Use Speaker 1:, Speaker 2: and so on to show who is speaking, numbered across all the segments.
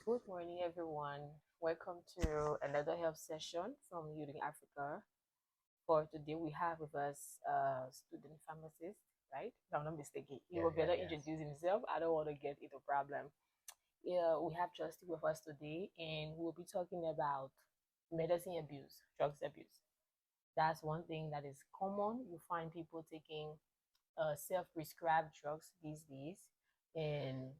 Speaker 1: Good morning, everyone. Welcome to another health session from Heyyyy Africa. For today, we have with us a student pharmacist, right? If I'm not mistaken. He will better introduce himself. I don't want to get into problem. Yeah, we have Justin with us today, and we'll be talking about medicine abuse, drugs abuse. That's one thing that is common. You find people taking self-prescribed drugs these days, and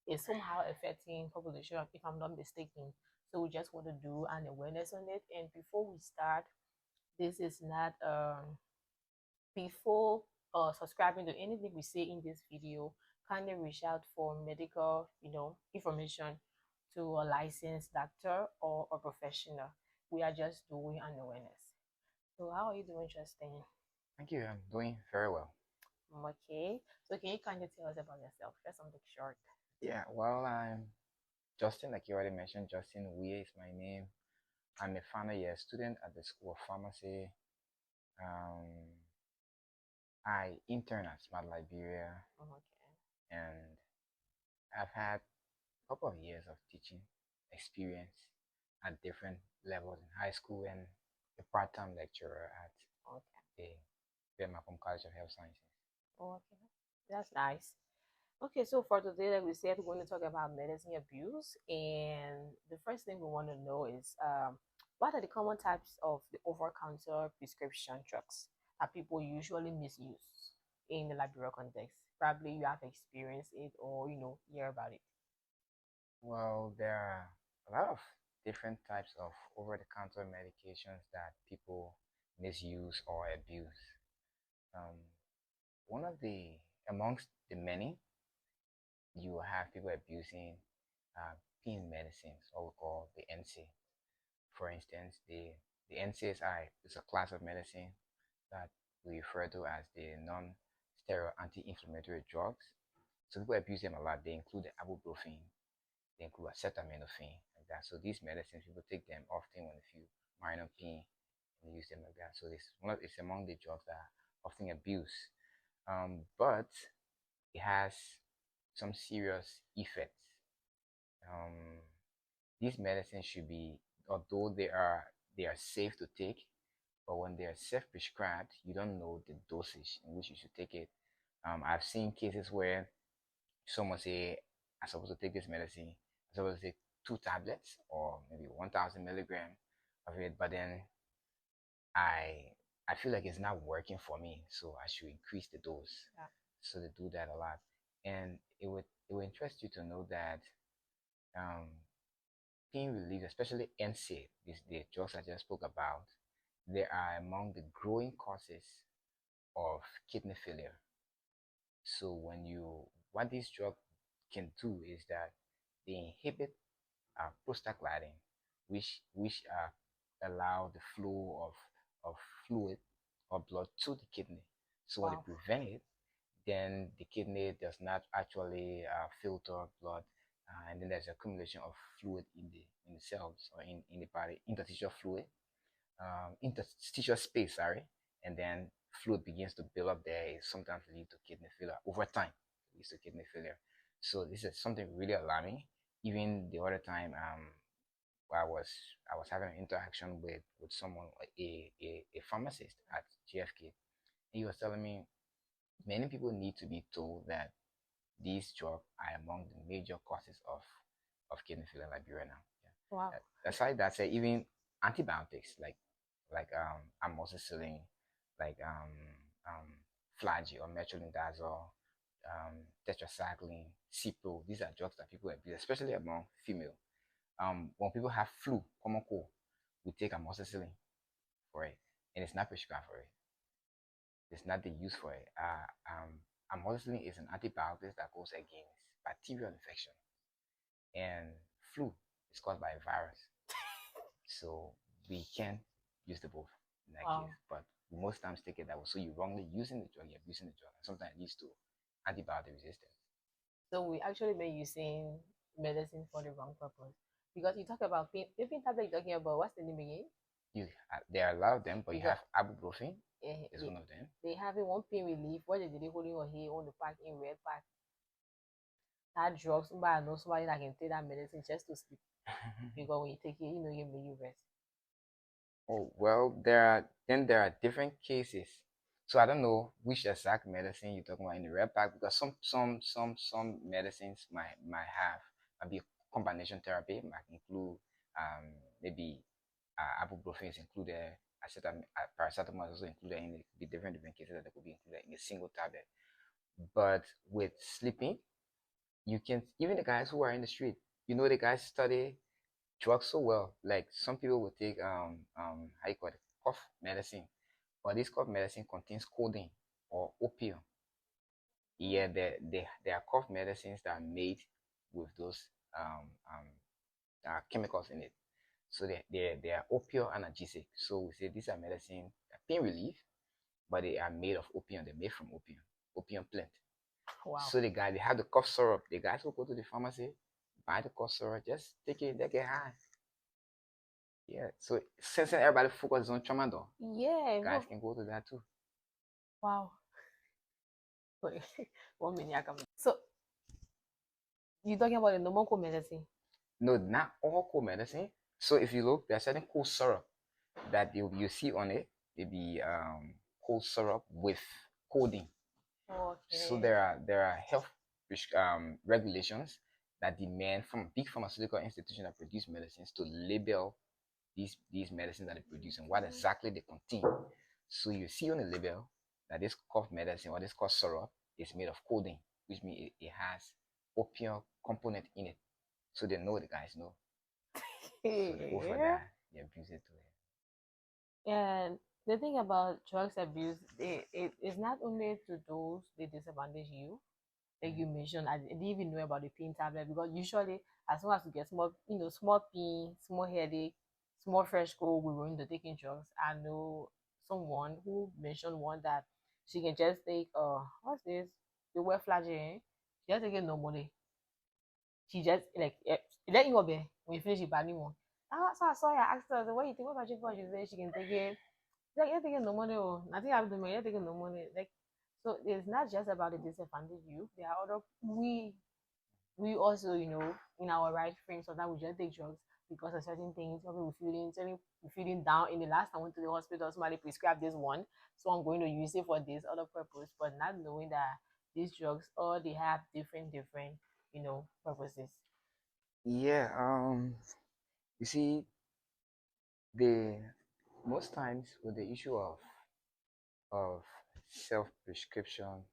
Speaker 1: it's somehow affecting population, if I'm not mistaken. So we just want to do an awareness on it. And before we start, this is not before subscribing to anything we say in this video, kindly reach out for medical, information to a licensed doctor or a professional. We are just doing an awareness. So how are you doing, Justin?
Speaker 2: Thank you. I'm doing very well.
Speaker 1: Okay. So can you kindly tell us about yourself? Just something short.
Speaker 2: Yeah, well, I'm Justin, like you already mentioned. Justin Weir is my name. I'm a final year student at the School of Pharmacy. Um, I intern at Smart Liberia,
Speaker 1: Okay.
Speaker 2: and I've had a couple of years of teaching experience at different levels in high school and a part-time lecturer at
Speaker 1: Okay.
Speaker 2: the Vietnam College of Health Sciences.
Speaker 1: Okay. That's nice. Okay, so for today, like we said, we're going to talk about medicine abuse. And the first thing we want to know is what are the common types of the over-counter prescription drugs that people usually misuse in the Liberia context? Probably you have experienced it or, hear about it.
Speaker 2: Well, there are a lot of different types of over-the-counter medications that people misuse or abuse. Um, one of the amongst the many, you will have people abusing pain medicines, what we call the NC. For instance, the NCSI is a class of medicine that we refer to as the non-steroid anti-inflammatory drugs. So people abuse them a lot. They include the ibuprofen, they include acetaminophen, like that. So these medicines, people take them often when they feel minor pain and they use them like that. So it's among the drugs that are often abused. But it has some serious effects. Um, these medicines should be, although they are safe to take, but when they are self-prescribed, you don't know the dosage in which you should take it. I've seen cases where someone say, I'm supposed to take this medicine, I'm supposed to take 2 tablets or maybe 1,000 milligram of it, but then I I feel like it's not working for me, so I should increase the dose.
Speaker 1: Yeah.
Speaker 2: So they do that a lot, and it would interest you to know that um, pain relief, especially NSAID, the drugs I just spoke about, they are among the growing causes of kidney failure. So what this drug can do is that they inhibit prostaglandin, which allow the flow of fluid or blood to the kidney. So when they
Speaker 1: Wow.
Speaker 2: prevent it, then the kidney does not actually filter blood, and then there's accumulation of fluid in the cells or in the body, interstitial fluid, interstitial space, sorry, and then fluid begins to build up there. It sometimes lead to kidney failure over time. It leads to kidney failure. So this is something really alarming. Even the other time, I was I was having an interaction with someone, a pharmacist at GFK. He was telling me many people need to be told that these drugs are among the major causes of kidney failure in Liberia now. Yeah.
Speaker 1: Wow.
Speaker 2: Aside that, say even antibiotics like amoxicillin, like um flagyl or metronidazole, tetracycline, Cipro. These are drugs that people abuse, especially among female. When people have flu, common cold, we take amoxicillin for it, and it's not prescribed for it. It's not the use for it. Amoxicillin is an antibiotic that goes against bacterial infection, and flu is caused by a virus. So we can use the both in that
Speaker 1: Wow.
Speaker 2: case. But most times take it that way. So you're wrongly using the drug, you're abusing the drug, and sometimes it leads to antibiotic resistance.
Speaker 1: So we actually been using medicine for the wrong purpose. Because you talk about pain, the pain tablet you're talking about, what's the name again?
Speaker 2: There are a lot of them, but you
Speaker 1: Because
Speaker 2: have ibuprofen is
Speaker 1: they,
Speaker 2: one of them.
Speaker 1: they having one pain relief. What they holding your hair on the pack in red pack. that drug, somebody knows somebody that can take that medicine just to sleep. Because when you take it, you know, you make you rest.
Speaker 2: Oh, well, there are different cases. So I don't know which exact medicine you're talking about in the red pack because some medicines might be a combination therapy, might include maybe ibuprofen is included, paracetamol is also included in it. Could be different cases that could be included in a single tablet. But with sleeping, you can even the guys who are in the street, the guys study drugs so well. Like some people will take how you call it, cough medicine, but this cough medicine contains codeine or opium. Yeah, there are cough medicines that are made with those chemicals in it. So they are opioid analgesic. So we say these are medicine that pain relief, but they are made of opium. They're made from opium plant.
Speaker 1: Wow.
Speaker 2: So they have the cough syrup. The guys will go to the pharmacy, buy the cough syrup, just take it, they get high. Yeah. So since everybody focuses on trauma though,
Speaker 1: Yeah.
Speaker 2: guys can go to that too.
Speaker 1: Wow. Wait, 1 minute. So you're talking about the normal medicine?
Speaker 2: No, not all cold medicine. So if you look, there's certain cold syrup that you see on it. It be cold syrup with codeine. So
Speaker 1: Okay.
Speaker 2: there are health regulations that demand from big pharmaceutical institutions that produce medicines to label these medicines that they produce and what exactly they contain. So you see on the label that this cough medicine or this cough syrup is made of codeine, which means it has opium component in it. So they know, the guys know. So they go for
Speaker 1: Yeah.
Speaker 2: that. They abuse it to it.
Speaker 1: And the thing about drugs abuse, it is not only to those they disadvantage you, like you mentioned. I didn't even know about the pain tablet because usually, as soon as you get small, small pain, small headache, small fresh cold, we were into taking drugs. I know someone who mentioned one that she can just take what's this? The wet flagyl. She just take it normally. She just like let you go there when you finish it, bad one. So I saw her, I asked her, so what you think? What about you? She said she can take it. Like you're taking no money, oh, nothing happened to me. You're taking no money. Like so, it's not just about the disadvantage you. There are other we also in our right frame. Sometimes we just take drugs because of certain things. Maybe we feeling down. In the last time I went to the hospital, somebody prescribed this one, so I'm going to use it for this other purpose. But not knowing that these drugs all they have different purposes.
Speaker 2: Yeah. You see, the most times with the issue of self prescription,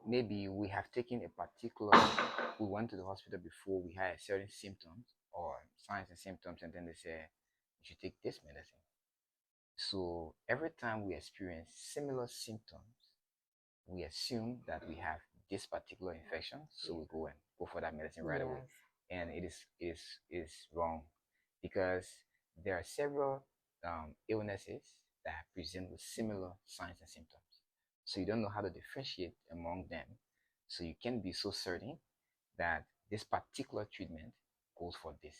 Speaker 2: maybe we have taken a particular, we went to the hospital before, we had certain symptoms or signs and symptoms, and then they say you should take this medicine. So every time we experience similar symptoms, we assume that we have this particular infection, so we go for that medicine right away,
Speaker 1: Yes.
Speaker 2: and it is wrong because there are several illnesses that present with similar signs and symptoms. So you don't know how to differentiate among them. So you can't be so certain that this particular treatment goes for this.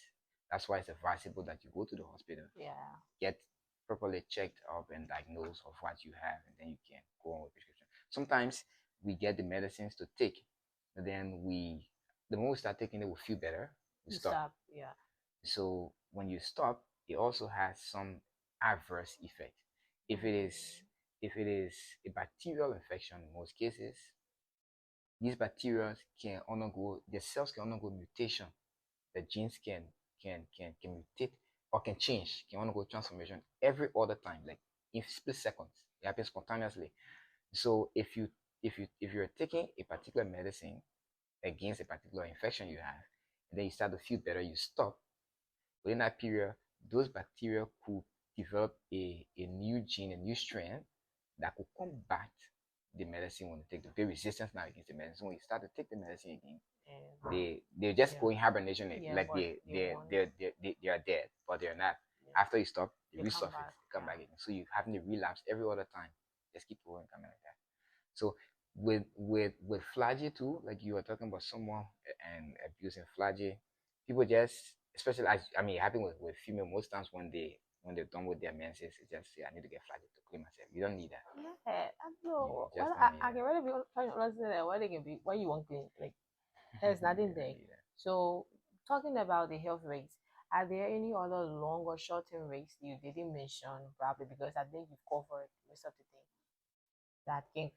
Speaker 2: That's why it's advisable that you go to the hospital,
Speaker 1: Yeah.
Speaker 2: get properly checked up and diagnosed of what you have, and then you can go on with prescription. Sometimes we get the medicines to take, and then the moment we start taking it, we feel better, we
Speaker 1: You
Speaker 2: stop.
Speaker 1: stop. Yeah.
Speaker 2: So when you stop, it also has some adverse effect. If it is if it is a bacterial infection, in most cases, these bacteria can undergo the cells can undergo mutation. The genes can mutate or can change, can undergo transformation every other time, like in split seconds. It happens spontaneously. So if you're taking a particular medicine against a particular infection you have, and then you start to feel better, you stop. Within that period, those bacteria could develop a new gene, a new strain that could combat the medicine when you take the very resistance now against the medicine. When you start to take the medicine again,
Speaker 1: And
Speaker 2: they just
Speaker 1: yeah.
Speaker 2: go in hibernation,
Speaker 1: Yeah,
Speaker 2: like
Speaker 1: but they want
Speaker 2: they are dead, but they're not.
Speaker 1: yeah,
Speaker 2: After you stop, they
Speaker 1: they come
Speaker 2: resurface,
Speaker 1: back.
Speaker 2: come back again. So you having a relapse every other time. Just keep going, coming like that. So with flagyl too, like you were talking about someone and abusing flagyl, people just, especially as I mean, it happen with female most times when they're done with their menses, it's just say I need to get flagyl to clean myself. You don't need that.
Speaker 1: Yeah, I
Speaker 2: You
Speaker 1: know. Well,
Speaker 2: just don't need
Speaker 1: I
Speaker 2: that.
Speaker 1: can really be trying to understand that why they can be why you want clean like. There's nothing
Speaker 2: Yeah,
Speaker 1: there.
Speaker 2: yeah.
Speaker 1: So talking about the health rates, are there any other long or short term rates you didn't mention? Probably because I think you've covered most of the things that can,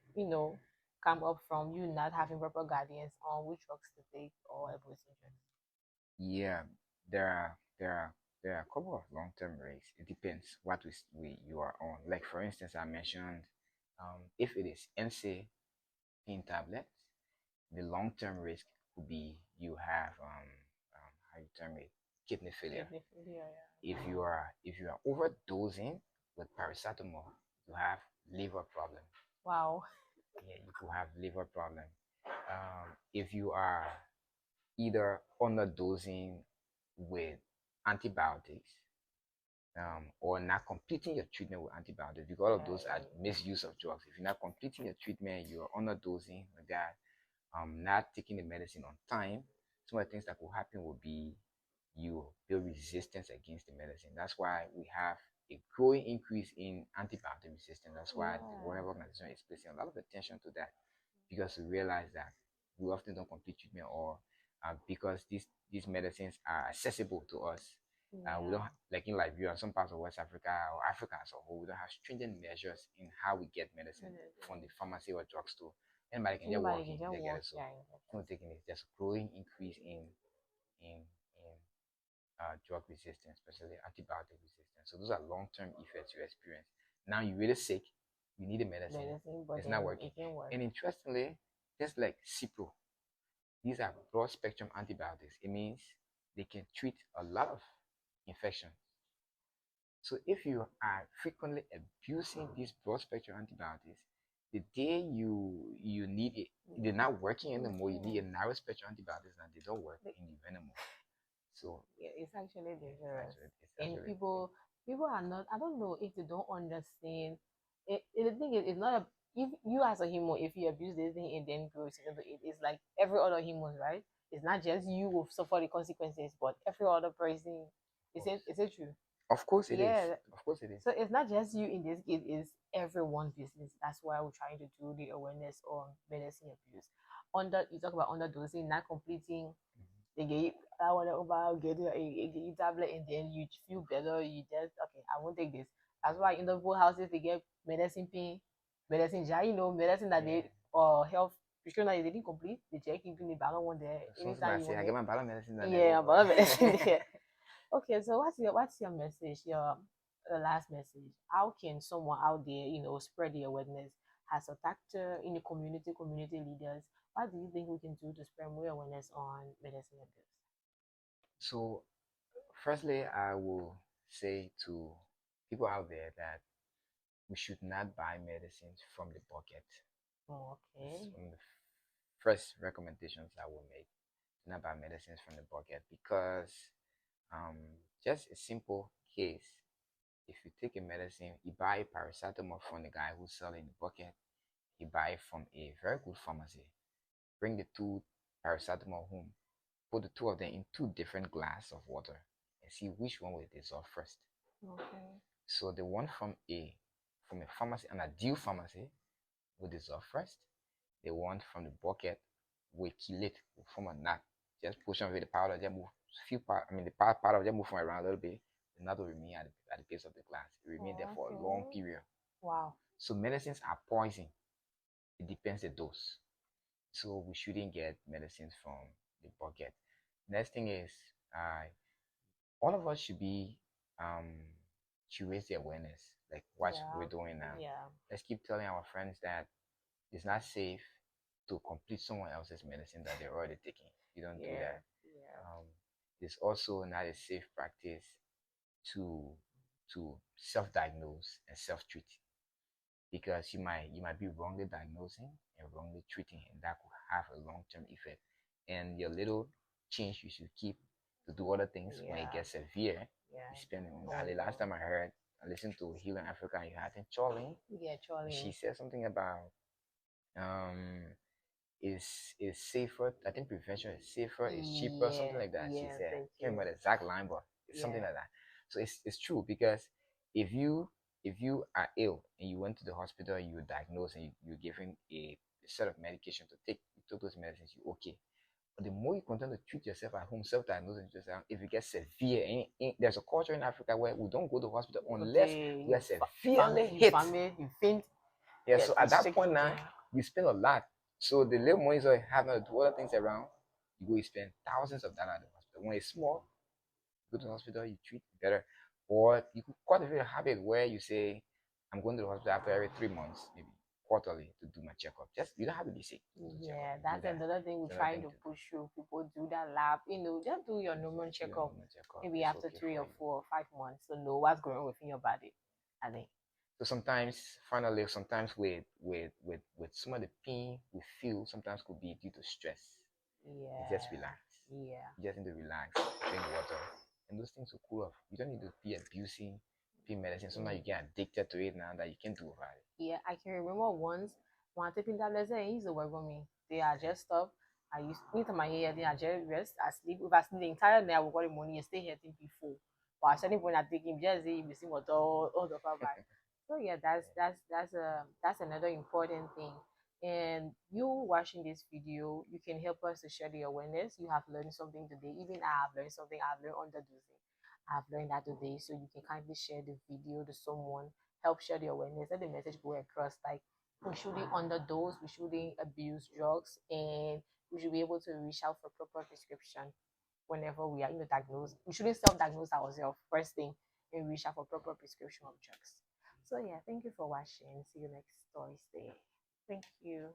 Speaker 1: come up from you not having proper guidance on which drugs to take or everything.
Speaker 2: Yeah, there are there are there are a couple of long-term risks. It depends what you are on. Like for instance, I mentioned if it is NSA pain tablets, the long-term risk could be you have how you term it, kidney failure.
Speaker 1: Kidney failure,
Speaker 2: If you are overdosing with paracetamol, you have liver problem.
Speaker 1: wow.
Speaker 2: Yeah, you could have liver problem. If you are either underdosing with antibiotics, or not completing your treatment with antibiotics, because all of those are
Speaker 1: Right.
Speaker 2: misuse of drugs. If you're not completing your treatment, you're underdosing with that, not taking the medicine on time, some of the things that could happen will be you build resistance against the medicine. That's why we have a growing increase in antibiotic resistance. That's why the World
Speaker 1: Yeah.
Speaker 2: Health Organization is placing a lot of attention to that, because we realize that we often don't complete treatment, or because these medicines are accessible to us. We don't
Speaker 1: Yeah.
Speaker 2: like in Liberia and some parts of West Africa or Africa as a whole. We don't have stringent measures in how we get medicine from the pharmacy or drugstore. Anybody can just
Speaker 1: Anybody
Speaker 2: walk
Speaker 1: can
Speaker 2: in,
Speaker 1: just
Speaker 2: they get
Speaker 1: walk
Speaker 2: it. So,
Speaker 1: here and get
Speaker 2: no taking it. There's a growing increase in drug resistance, especially antibiotic resistance. So those are long-term effects you experience. Now you're really sick, you need a medicine,
Speaker 1: medicine, but
Speaker 2: it's not
Speaker 1: then
Speaker 2: working.
Speaker 1: it can work.
Speaker 2: And interestingly, just like Cipro, these are broad-spectrum antibiotics. It means they can treat a lot of infections. So if you are frequently abusing these broad-spectrum antibiotics, the day you need it, they're not working anymore. You need a narrow-spectrum antibiotics, and they don't work in you anymore. So
Speaker 1: Yeah, it's actually
Speaker 2: yeah,
Speaker 1: dangerous.
Speaker 2: it's
Speaker 1: And
Speaker 2: actually
Speaker 1: people are not, I don't know if they don't understand. The thing is, it's not a, if you as a human, if you abuse this thing and then grow into it, it's like every other human, right? It's not just you who suffer the consequences, but every other person. Is it true?
Speaker 2: of course it is.
Speaker 1: Yeah.
Speaker 2: Of course it is.
Speaker 1: So it's not just you in this case, it's everyone's business. That's why we're trying to do the awareness on medicine abuse. You talk about underdosing, not completing, they get that one over, get a tablet, and then you feel better. You just okay, I won't take this. That's why in the poor houses they get medicine pain, medicine jar, medicine that
Speaker 2: Yeah.
Speaker 1: they or health prescription that they didn't complete. They check even the balance one there.
Speaker 2: Someone
Speaker 1: Anytime
Speaker 2: might
Speaker 1: you
Speaker 2: say,
Speaker 1: want
Speaker 2: I get
Speaker 1: it.
Speaker 2: my bottle medicine and never
Speaker 1: Yeah,
Speaker 2: work.
Speaker 1: balance medicine there. Okay, so what's your message? Your last message. How can someone out there, spread the awareness as a doctor in the community leaders? What do you think we can do to spread more awareness on medicine abuse?
Speaker 2: So, firstly, I will say to people out there that we should not buy medicines from the bucket. It's
Speaker 1: Okay.
Speaker 2: one of the first recommendations I will make. Do not buy medicines from the bucket, because um, just a simple case. If you take a medicine, you buy a paracetamol from the guy who's selling the bucket, you buy it from a very good pharmacy. Bring the two paracetamol home, put the two of them in two different glasses of water, and see which one will dissolve first.
Speaker 1: Okay.
Speaker 2: So the one from a pharmacy, an ideal pharmacy, will dissolve first. The one from the bucket will kill it, will form a knot. Just push on with the powder, just move few part. I mean the powder just move from around a little bit. The knot will remain at the base of the glass. It remain there for a long
Speaker 1: Okay.
Speaker 2: period.
Speaker 1: Wow.
Speaker 2: So medicines are poison. It depends the dose. So we shouldn't get medicines from the bucket. Next thing is, uh, all of us should raise the awareness, like what we're
Speaker 1: Yeah.
Speaker 2: doing now.
Speaker 1: Yeah.
Speaker 2: Let's keep telling our friends that it's not safe to complete someone else's medicine that they're already taking. You don't do
Speaker 1: Yeah.
Speaker 2: that.
Speaker 1: Yeah.
Speaker 2: Um, it's also not a safe practice to self-diagnose and self-treat, because you might be wrongly diagnosing and wrongly treating, and that could have a long-term effect. And your little change you should keep to do other things when it
Speaker 1: Yeah.
Speaker 2: gets severe,
Speaker 1: Yeah.
Speaker 2: you spend it on that. The last
Speaker 1: Over.
Speaker 2: time I listened to Heyyyy in Africa, you had in Charlie,
Speaker 1: Yeah,
Speaker 2: and she
Speaker 1: Charlie.
Speaker 2: said something about um is safer. I think prevention is safer, is cheaper, something
Speaker 1: Yeah.
Speaker 2: like that. She
Speaker 1: Yeah.
Speaker 2: said,
Speaker 1: Thank
Speaker 2: I can't
Speaker 1: you.
Speaker 2: remember the exact line, but it's something
Speaker 1: Yeah.
Speaker 2: like that. So it's true, because if you are ill and you went to the hospital, you were diagnosed, and you're given a set of medication to take, you took those medicines, you okay. But the more you continue to treat yourself at home, self-diagnosing yourself, if you get severe, there's a culture in Africa where we don't go to the hospital unless
Speaker 1: Okay,
Speaker 2: we are severely
Speaker 1: you
Speaker 2: hit.
Speaker 1: family, you faint,
Speaker 2: Yeah,
Speaker 1: get
Speaker 2: so at that point now,
Speaker 1: restricted.
Speaker 2: we spend a lot. So the little money you have now to do other things around, you go, you spend thousands of dollars at the hospital. When it's small, you go to the hospital, you treat better. Or you could cultivate a habit where you say, I'm going to the hospital after every 3 months, maybe quarterly, to do my checkup. Just you don't have to be sick to do checkup.
Speaker 1: Yeah,
Speaker 2: Do
Speaker 1: that's
Speaker 2: that.
Speaker 1: another thing
Speaker 2: It's
Speaker 1: we're
Speaker 2: another
Speaker 1: trying
Speaker 2: thing
Speaker 1: to
Speaker 2: to do.
Speaker 1: push through. People do that lab, just do your normal
Speaker 2: Just do your
Speaker 1: checkup
Speaker 2: normal checkup.
Speaker 1: maybe
Speaker 2: It's
Speaker 1: after
Speaker 2: okay
Speaker 1: 3
Speaker 2: for
Speaker 1: or
Speaker 2: you.
Speaker 1: 4 or 5 months to know what's going on within your body. I think.
Speaker 2: So sometimes, finally, sometimes with some of the pain we feel, sometimes could be due to stress. You just
Speaker 1: Yeah,
Speaker 2: relax.
Speaker 1: yeah.
Speaker 2: You just need to relax, drink water, and those things will cool off. You don't need to be abusing pain medicine. Sometimes you get addicted to it now that you can't do about it.
Speaker 1: Yeah, I can remember once when I taking tablets and he's the work on me. They are just up. I used to my ear, they are just rest, I sleep. If I sleep the entire night, I will call the morning and stay here till before. But at certain point I take him just say you see what all the bye. So yeah, that's another important thing. And you watching this video, you can help us to share the awareness. You have learned something today. Even I have learned something. I've learned underdosing. I've learned that today. So you can kindly share the video to someone, help share the awareness, let the message go across. Like we shouldn't underdose, we shouldn't abuse drugs, and we should be able to reach out for proper prescription whenever we are diagnosed. We shouldn't self-diagnose ourselves first thing and reach out for proper prescription of drugs. So yeah, thank you for watching. See you next Thursday. Thank you.